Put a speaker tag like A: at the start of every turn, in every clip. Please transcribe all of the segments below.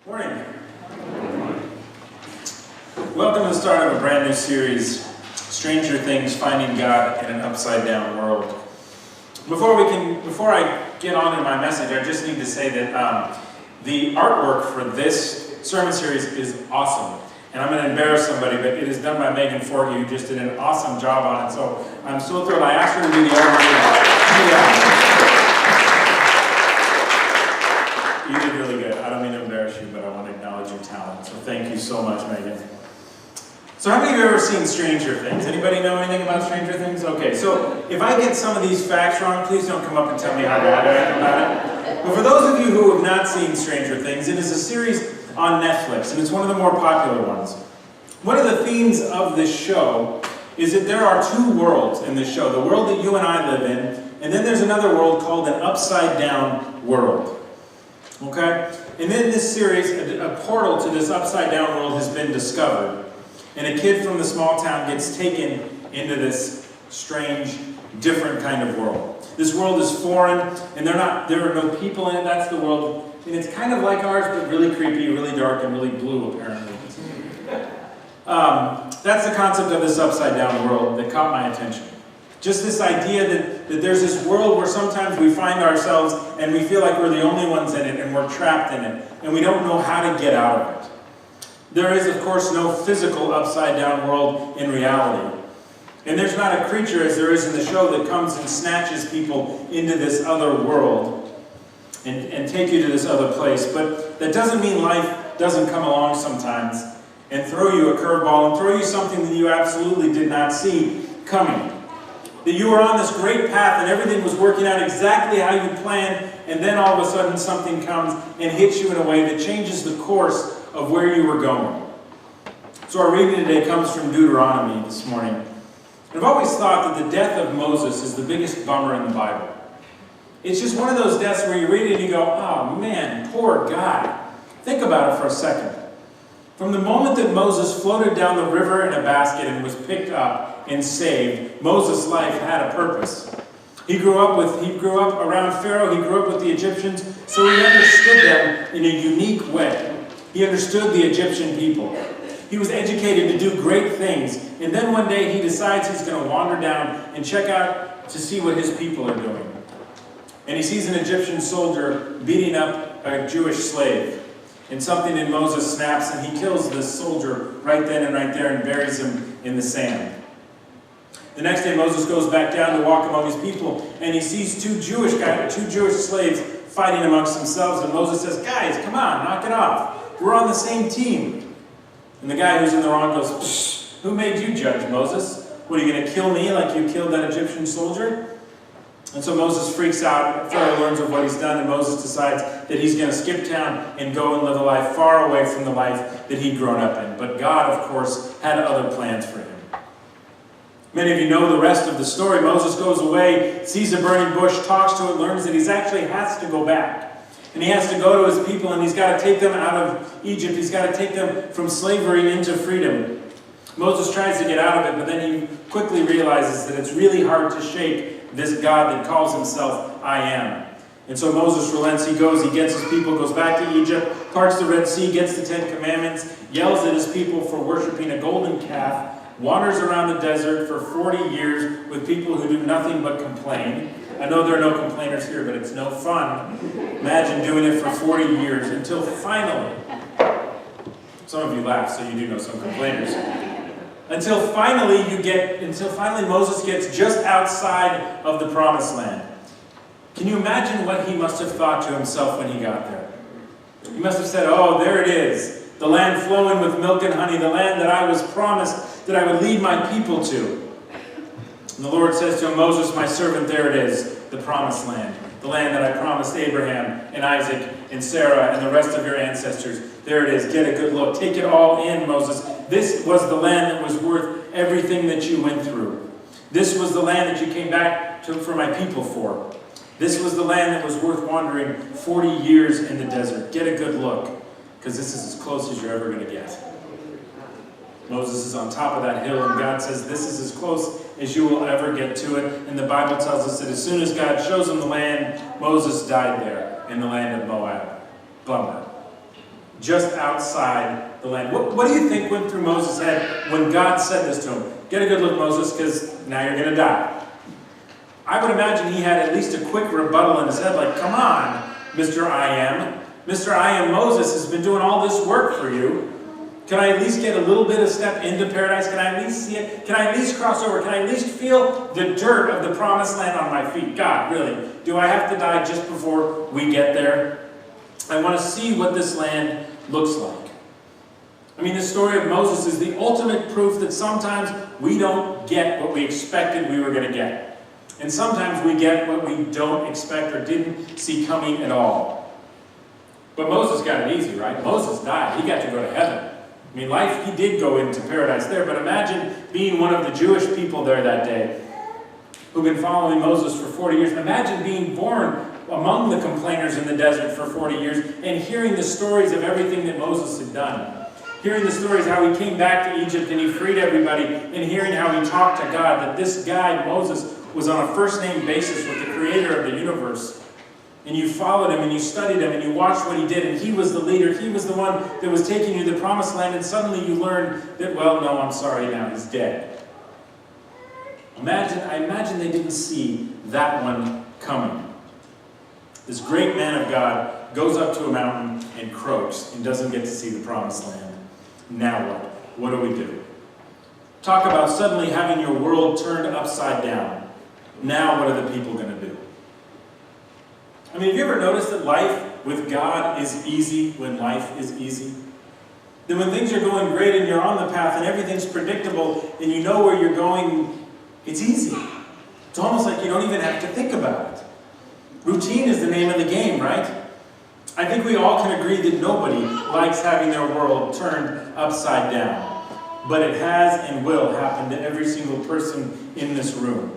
A: Morning. Welcome to the start of a brand new series, Stranger Things, Finding God in an Upside Down World. Before I get on in my message, I just need to say that the artwork for this sermon series is awesome. And I'm going to embarrass somebody, but it is done by Megan Forkey, who just did an awesome job on it. So I'm so thrilled. I asked her to do the artwork. You did really good. I don't mean to embarrass you, but I want to acknowledge your talent. So thank you so much, Megan. So how many of you have ever seen Stranger Things? Anybody know anything about Stranger Things? Okay, so if I get some of these facts wrong, please don't come up and tell me how bad I am about it. But for those of you who have not seen Stranger Things, it is a series on Netflix, and it's one of the more popular ones. One of the themes of this show is that there are two worlds in this show. The world that you and I live in, and then there's another world called an upside-down world. Okay? And in this series, a portal to this upside-down world has been discovered. And a kid from the small town gets taken into this strange, different kind of world. This world is foreign, and there are no people in it. That's the world. And it's kind of like ours, but really creepy, really dark, and really blue, apparently. That's the concept of this upside-down world that caught my attention. Just this idea that there's this world where sometimes we find ourselves and we feel like we're the only ones in it and we're trapped in it, and we don't know how to get out of it. There is, of course, no physical upside-down world in reality. And there's not a creature, as there is in the show, that comes and snatches people into this other world and take you to this other place. But that doesn't mean life doesn't come along sometimes and throw you a curveball and throw you something that you absolutely did not see coming. That you were on this great path and everything was working out exactly how you planned, and then all of a sudden something comes and hits you in a way that changes the course of where you were going. So our reading today comes from Deuteronomy this morning. And I've always thought that the death of Moses is the biggest bummer in the Bible. It's just one of those deaths where you read it and you go, oh man, poor guy. Think about it for a second. From the moment that Moses floated down the river in a basket and was picked up and saved, Moses' life had a purpose. He grew up around Pharaoh, he grew up with the Egyptians, so he understood them in a unique way. He understood the Egyptian people. He was educated to do great things, and then one day he decides he's going to wander down and check out to see what his people are doing. And he sees an Egyptian soldier beating up a Jewish slave. And something in Moses snaps, and he kills this soldier right then and right there and buries him in the sand. The next day Moses goes back down to walk among his people, and he sees two Jewish slaves fighting amongst themselves, and Moses says, guys, come on, knock it off. We're on the same team. And the guy who's in the wrong goes, psh, who made you judge, Moses? What, are you going to kill me like you killed that Egyptian soldier? And so Moses freaks out. Pharaoh learns of what he's done, and Moses decides that he's going to skip town and go and live a life far away from the life that he'd grown up in. But God, of course, had other plans for him. Many of you know the rest of the story. Moses goes away, sees a burning bush, talks to it, learns that he actually has to go back. And he has to go to his people, and he's got to take them out of Egypt. He's got to take them from slavery into freedom. Moses tries to get out of it, but then he quickly realizes that it's really hard to shake this God that calls himself I Am. And so Moses relents. He goes, he gets his people, goes back to Egypt, parts the Red Sea, gets the Ten Commandments, yells at his people for worshiping a golden calf, wanders around the desert for 40 years with people who do nothing but complain. I know there are no complainers here, but it's no fun. Imagine doing it for 40 years until finally, some of you laugh, so you do know some complainers. Until finally Moses gets just outside of the Promised Land. Can you imagine what he must have thought to himself when he got there? He must have said, oh, there it is, the land flowing with milk and honey, the land that I was promised that I would lead my people to. And the Lord says to him, Moses, my servant, there it is, the Promised Land, the land that I promised Abraham and Isaac and Sarah and the rest of your ancestors. There it is, get a good look, take it all in, Moses. This was the land that was worth everything that you went through. This was the land that you came back to for my people for. This was the land that was worth wandering 40 years in the desert. Get a good look, because this is as close as you're ever going to get. Moses is on top of that hill, and God says, this is as close as you will ever get to it. And the Bible tells us that as soon as God shows him the land, Moses died there in the land of Moab. Bummer. just outside the land. What do you think went through Moses' head when God said this to him? Get a good look, Moses, because now you're going to die. I would imagine he had at least a quick rebuttal in his head, like, come on, Mr. I Am. Mr. I Am Moses has been doing all this work for you. Can I at least get a little bit of step into paradise? Can I at least see it? Can I at least cross over? Can I at least feel the dirt of the promised land on my feet? God, really? Do I have to die just before we get there? I want to see what this land looks like. I mean, the story of Moses is the ultimate proof that sometimes we don't get what we expected we were going to get. And sometimes we get what we don't expect or didn't see coming at all. But Moses got it easy, right? Moses died. He got to go to heaven. I mean, life, he did go into paradise there, but imagine being one of the Jewish people there that day who've been following Moses for 40 years. Imagine being born among the complainers in the desert for 40 years and hearing the stories of everything that Moses had done. Hearing the stories how he came back to Egypt and he freed everybody, and hearing how he talked to God, that this guy, Moses, was on a first-name basis with the creator of the universe. And you followed him, and you studied him, and you watched what he did, and he was the leader. He was the one that was taking you to the promised land, and suddenly you learned that, well, no, I'm sorry now, he's dead. I imagine they didn't see that one coming. This great man of God goes up to a mountain and croaks and doesn't get to see the promised land. Now what? What do we do? Talk about suddenly having your world turned upside down. Now what are the people going to do? I mean, have you ever noticed that life with God is easy when life is easy? That when things are going great and you're on the path and everything's predictable and you know where you're going, it's easy. It's almost like you don't even have to think about it. Routine is the name of the game, right? I think we all can agree that nobody likes having their world turned upside down. But it has and will happen to every single person in this room.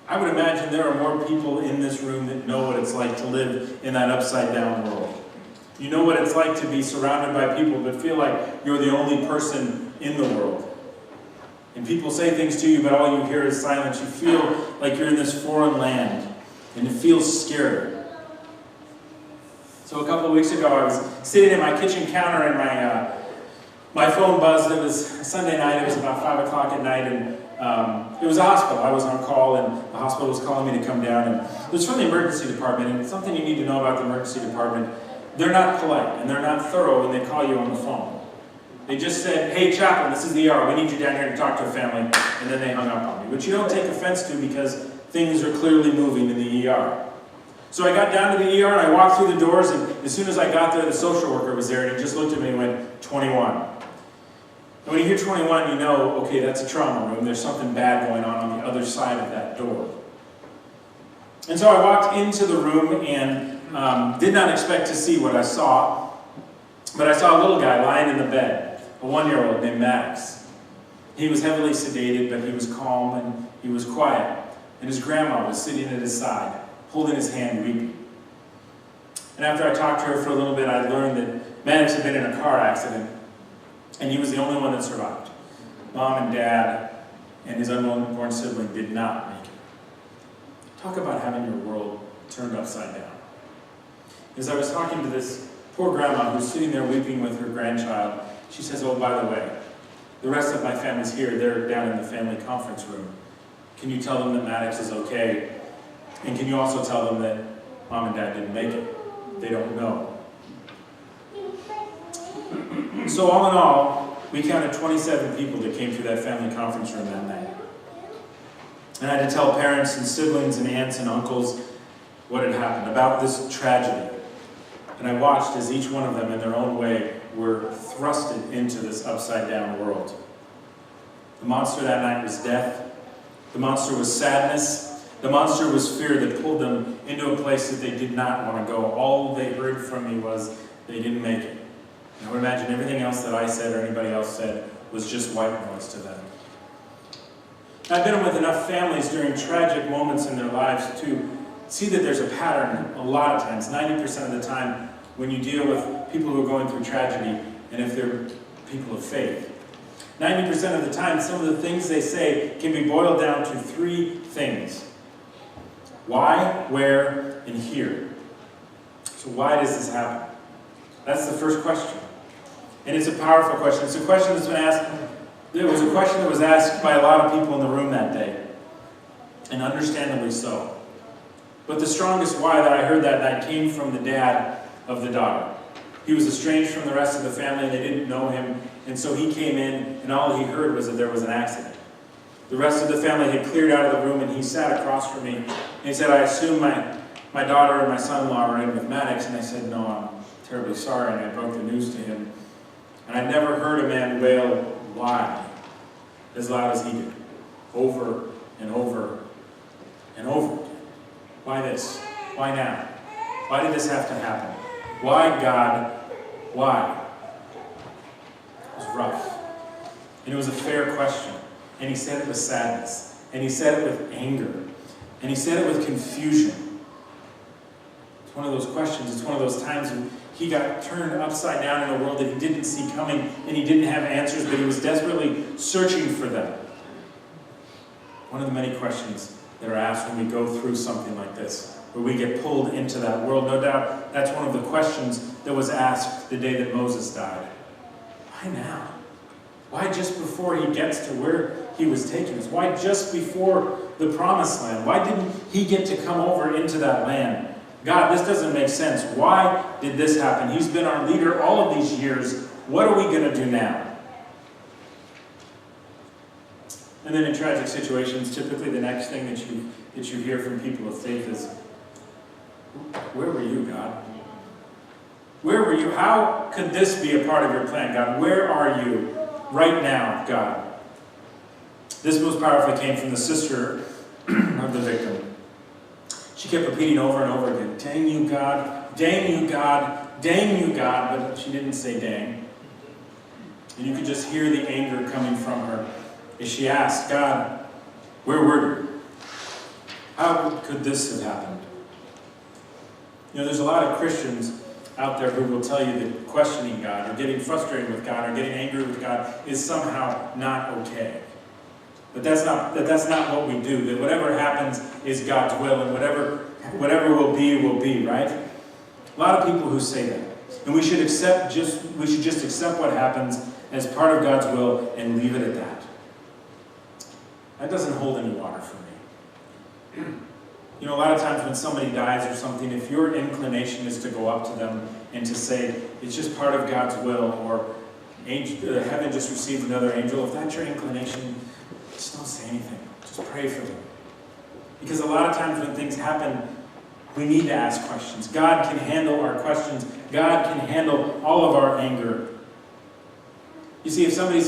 A: I would imagine there are more people in this room that know what it's like to live in that upside-down world. You know what it's like to be surrounded by people but feel like you're the only person in the world. And people say things to you, but all you hear is silence. You feel like you're in this foreign land, and it feels scary. So a couple of weeks ago, I was sitting at my kitchen counter, and my phone buzzed. It was Sunday night. It was about 5 o'clock at night, and it was a hospital. I was on call, and the hospital was calling me to come down. And it was from the emergency department, and something you need to know about the emergency department. They're not polite, and they're not thorough when they call you on the phone. They just said, hey, chaplain, this is the ER. We need you down here to talk to a family. And then they hung up on me, which you don't take offense to because things are clearly moving in the ER. So I got down to the ER, and I walked through the doors, and as soon as I got there, the social worker was there, and he just looked at me and went, 21. And when you hear 21, you know, okay, that's a trauma room. There's something bad going on the other side of that door. And so I walked into the room and did not expect to see what I saw, but I saw a little guy lying in the bed, a 1-year-old named Max. He was heavily sedated, but he was calm and he was quiet. And his grandma was sitting at his side, holding his hand, weeping. And after I talked to her for a little bit, I learned that Max had been in a car accident, and he was the only one that survived. Mom and Dad and his unborn sibling did not make it. Talk about having your world turned upside down. As I was talking to this poor grandma who's sitting there weeping with her grandchild, she says, oh, by the way, the rest of my family's here. They're down in the family conference room. Can you tell them that Maddox is okay? And can you also tell them that Mom and Dad didn't make it? They don't know. So all in all, we counted 27 people that came through that family conference room that night. And I had to tell parents and siblings and aunts and uncles what had happened, about this tragedy. And I watched as each one of them in their own way were thrusted into this upside-down world. The monster that night was death. The monster was sadness. The monster was fear that pulled them into a place that they did not want to go. All they heard from me was they didn't make it. And I would imagine everything else that I said or anybody else said was just white noise to them. I've been with enough families during tragic moments in their lives to see that there's a pattern a lot of times, 90% of the time, when you deal with people who are going through tragedy, and if they're people of faith. 90% of the time, some of the things they say can be boiled down to 3 things. Why, where, and here. So why does this happen? That's the first question. And it's a powerful question. It's a question that's been asked. It was a question that was asked by a lot of people in the room that day. And understandably so. But the strongest why that I heard that night came from the dad of the daughter. He was estranged from the rest of the family. They didn't know him. And so he came in, and all he heard was that there was an accident. The rest of the family had cleared out of the room, and he sat across from me. And he said, I assume my daughter and my son-in-law are in with Maddox. And I said, no, I'm terribly sorry. And I broke the news to him. And I never heard a man wail, why, as loud as he did. Over and over and over again. Why this? Why now? Why did this have to happen? Why, God? Why? It was rough. And it was a fair question. And he said it with sadness. And he said it with anger. And he said it with confusion. It's one of those questions. It's one of those times when he got turned upside down in a world that he didn't see coming. And he didn't have answers, but he was desperately searching for them. One of the many questions that are asked when we go through something like this, where we get pulled into that world. No doubt that's one of the questions that was asked the day that Moses died. Why now? Why just before he gets to where he was taking us? Why just before the promised land? Why didn't he get to come over into that land? God, this doesn't make sense. Why did this happen? He's been our leader all of these years. What are we going to do now? And then in tragic situations, typically the next thing that you hear from people of faith is, where were you, God? Where were you? How could this be a part of your plan, God? Where are you right now, God? This most powerfully came from the sister of the victim. She kept repeating over and over again, dang you, God, dang you, God, dang you, God, but she didn't say dang. And you could just hear the anger coming from her as she asked, God, where were you? How could this have happened? You know, there's a lot of Christians out there who will tell you that questioning God or getting frustrated with God or getting angry with God is somehow not okay. But that's not what we do. That whatever happens is God's will, and whatever will be, right? A lot of people who say that. And we should just accept what happens as part of God's will and leave it at that. That doesn't hold any water for me. You know, a lot of times when somebody dies or something, if your inclination is to go up to them and to say, it's just part of God's will, or heaven just received another angel, if that's your inclination, just don't say anything. Just pray for them. Because a lot of times when things happen, we need to ask questions. God can handle our questions. God can handle all of our anger. You see, if somebody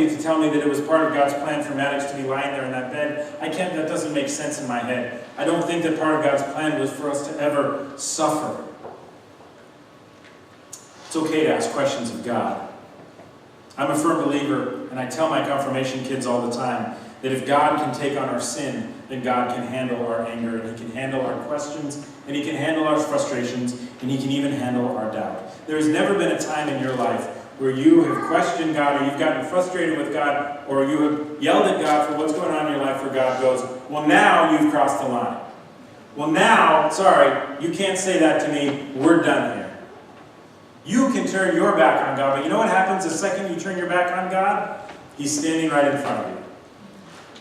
A: to tell me that it was part of God's plan for Maddox to be lying there in that bed, that doesn't make sense in my head. I don't think that part of God's plan was for us to ever suffer. It's okay to ask questions of God. I'm a firm believer, and I tell my confirmation kids all the time, that if God can take on our sin, then God can handle our anger, and He can handle our questions, and He can handle our frustrations, and He can even handle our doubt. There has never been a time in your life where you have questioned God, or you've gotten frustrated with God, or you have yelled at God for what's going on in your life, where God goes, well, now you've crossed the line. Well, now, sorry, you can't say that to me. We're done here. You can turn your back on God, but you know what happens the second you turn your back on God? He's standing right in front of you.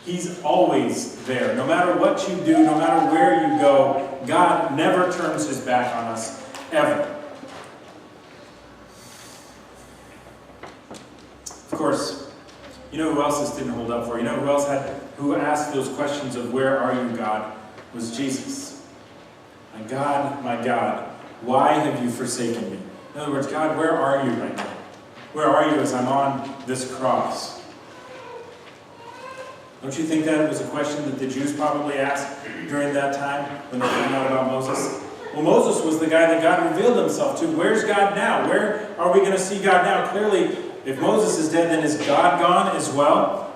A: He's always there. No matter what you do, no matter where you go, God never turns His back on us, ever. Of course, you know who else this didn't hold up for? You know who asked those questions of where are you, God? Was Jesus. My God, why have you forsaken me? In other words, God, where are you right now? Where are you as I'm on this cross? Don't you think that was a question that the Jews probably asked during that time when they found out about Moses? Well, Moses was the guy that God revealed Himself to. Where's God now? Where are we going to see God now? Clearly, if Moses is dead, then is God gone as well?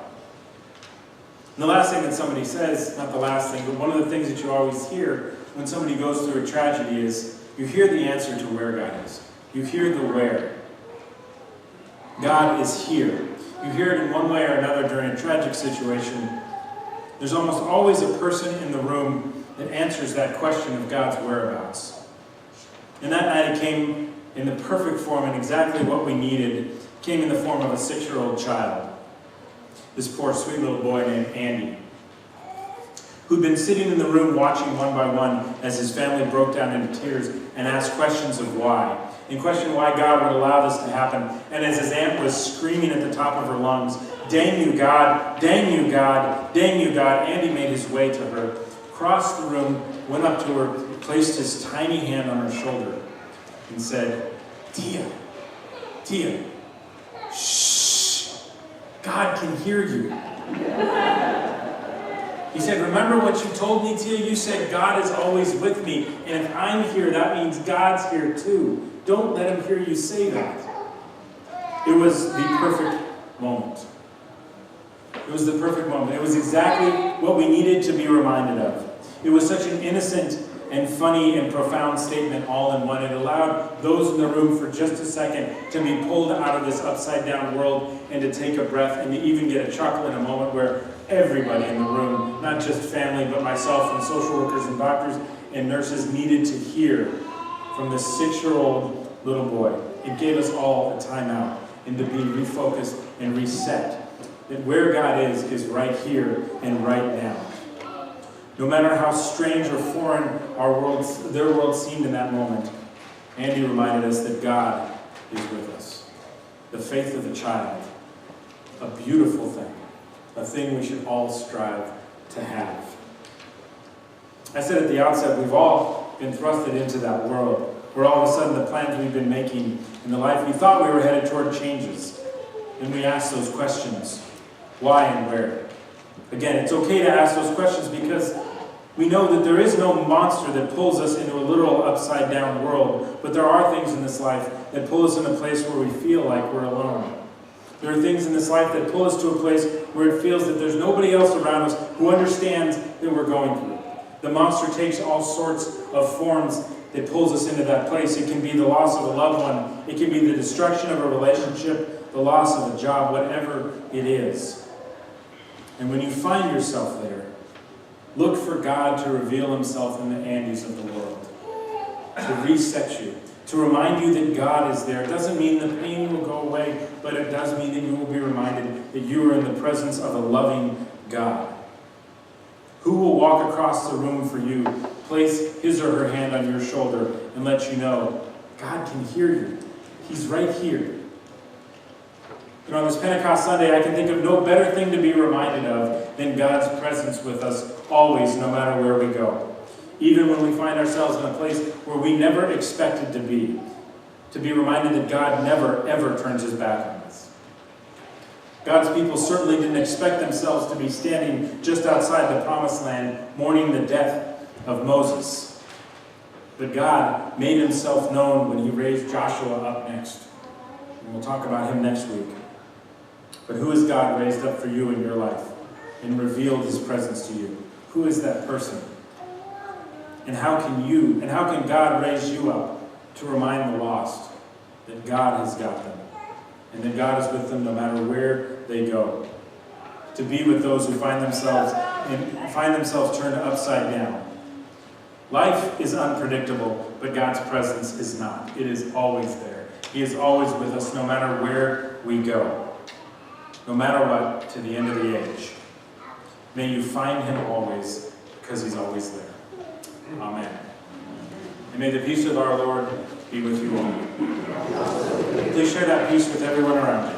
A: And the last thing that somebody says, not the last thing, but one of the things that you always hear when somebody goes through a tragedy is you hear the answer to where God is. You hear the where. God is here. You hear it in one way or another during a tragic situation. There's almost always a person in the room that answers that question of God's whereabouts. And that night it came in the perfect form and exactly what we needed, came in the form of a 6-year-old child. This poor sweet little boy named Andy, who'd been sitting in the room watching one by one as his family broke down into tears and asked questions of why. And questioned why God would allow this to happen. And as his aunt was screaming at the top of her lungs, "Dang you, God! Dang you, God! Dang you, God!" Andy made his way to her, crossed the room, went up to her, placed his tiny hand on her shoulder, and said, Tia, shh, God can hear you. He said, "Remember what you told me, Tia? You said God is always with me, and if I'm here, that means God's here too. Don't let him hear you say that." It was the perfect moment. It was the perfect moment. It was exactly what we needed to be reminded of. It was such an innocent and funny and profound statement all in one. It allowed those in the room for just a second to be pulled out of this upside-down world and to take a breath and to even get a chuckle in a moment where everybody in the room, not just family, but myself and social workers and doctors and nurses, needed to hear from this 6-year-old little boy. It gave us all a time out and to be refocused and reset. That where God is right here and right now. No matter how strange or foreign their world seemed in that moment, Andy reminded us that God is with us. The faith of a child, a beautiful thing, a thing we should all strive to have. I said at the outset, we've all been thrusted into that world where all of a sudden the plans we've been making and the life we thought we were headed toward changes. And we ask those questions, why and where? Again, it's okay to ask those questions because we know that there is no monster that pulls us into a literal upside-down world, but there are things in this life that pull us in a place where we feel like we're alone. There are things in this life that pull us to a place where it feels that there's nobody else around us who understands that we're going through. The monster takes all sorts of forms that pulls us into that place. It can be the loss of a loved one. It can be the destruction of a relationship, the loss of a job, whatever it is. And when you find yourself there, look for God to reveal himself in the Andys of the world, to reset you, to remind you that God is there. It doesn't mean the pain will go away, but it does mean that you will be reminded that you are in the presence of a loving God who will walk across the room for you, place his or her hand on your shoulder, and let you know, God can hear you. He's right here. You know, on this Pentecost Sunday, I can think of no better thing to be reminded of than God's presence with us always, no matter where we go. Even when we find ourselves in a place where we never expected to be reminded that God never, ever turns his back on us. God's people certainly didn't expect themselves to be standing just outside the Promised Land mourning the death of Moses. But God made himself known when he raised Joshua up next. And we'll talk about him next week. But who has God raised up for you in your life and revealed his presence to you? Who is that person? And how can God raise you up to remind the lost that God has got them and that God is with them no matter where they go? To be with those who find themselves turned upside down. Life is unpredictable, but God's presence is not. It is always there. He is always with us no matter where we go. No matter what, to the end of the age. May you find him always, because he's always there. Amen. And may the peace of our Lord be with you all. Please share that peace with everyone around you.